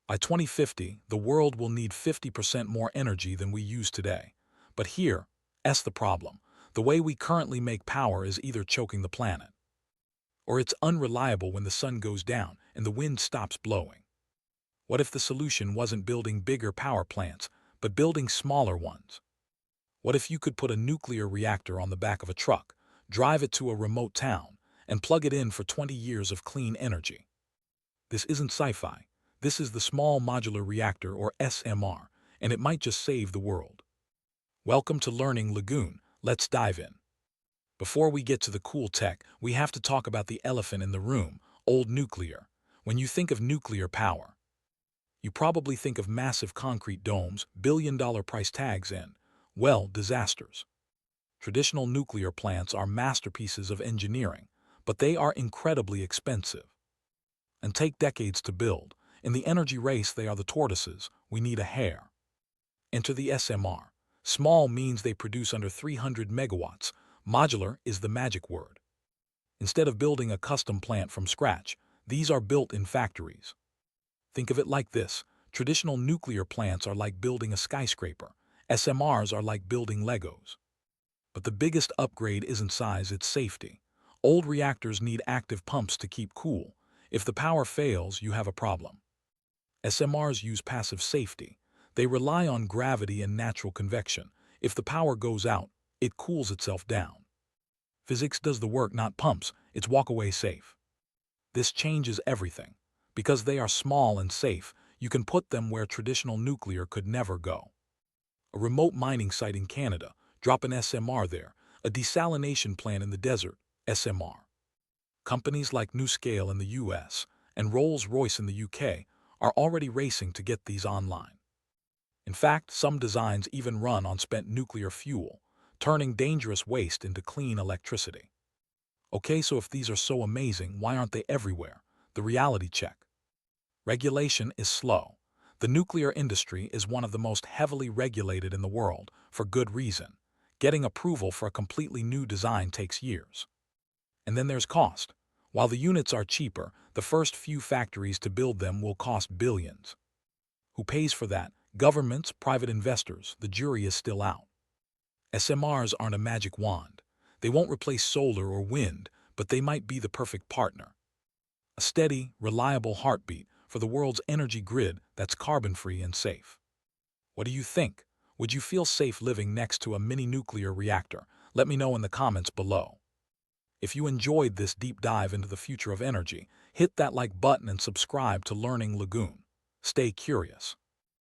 By 2050, the world will need 50% more energy than we use today. But here's the problem. The way we currently make power is either choking the planet, or it's unreliable when the sun goes down and the wind stops blowing. What if the solution wasn't building bigger power plants, but building smaller ones? What if you could put a nuclear reactor on the back of a truck, drive it to a remote town, and plug it in for 20 years of clean energy? This isn't sci-fi. This is the Small Modular Reactor, or SMR, and it might just save the world. Welcome to Learning Lagoon. Let's dive in. Before we get to the cool tech, we have to talk about the elephant in the room, old nuclear. When you think of nuclear power, you probably think of massive concrete domes, billion-dollar price tags, and, well, disasters. Traditional nuclear plants are masterpieces of engineering, but they are incredibly expensive and take decades to build. In the energy race, they are the tortoises. We need a hare. Enter the SMR. Small means they produce under 300 megawatts. Modular is the magic word. Instead of building a custom plant from scratch, these are built in factories. Think of it like this. Traditional nuclear plants are like building a skyscraper. SMRs are like building Legos. But the biggest upgrade isn't size, it's safety. Old reactors need active pumps to keep cool. If the power fails, you have a problem. SMRs use passive safety. They rely on gravity and natural convection. If the power goes out, it cools itself down. Physics does the work, not pumps. It's walk-away safe. This changes everything. Because they are small and safe, you can put them where traditional nuclear could never go. A remote mining site in Canada, drop an SMR there. A desalination plant in the desert, SMR. Companies like NuScale in the US and Rolls-Royce in the UK are already racing to get these online. In fact, some designs even run on spent nuclear fuel, turning dangerous waste into clean electricity. Okay, so if these are so amazing, why aren't they everywhere? The reality check. Regulation is slow. The nuclear industry is one of the most heavily regulated in the world, for good reason. Getting approval for a completely new design takes years. And then there's cost. While the units are cheaper, the first few factories to build them will cost billions. Who pays for that? Governments, private investors. The jury is still out. SMRs aren't a magic wand. They won't replace solar or wind, but they might be the perfect partner. A steady, reliable heartbeat for the world's energy grid that's carbon-free and safe. What do you think? Would you feel safe living next to a mini nuclear reactor? Let me know in the comments below. If you enjoyed this deep dive into the future of energy, hit that like button and subscribe to Learning Lagoon. Stay curious.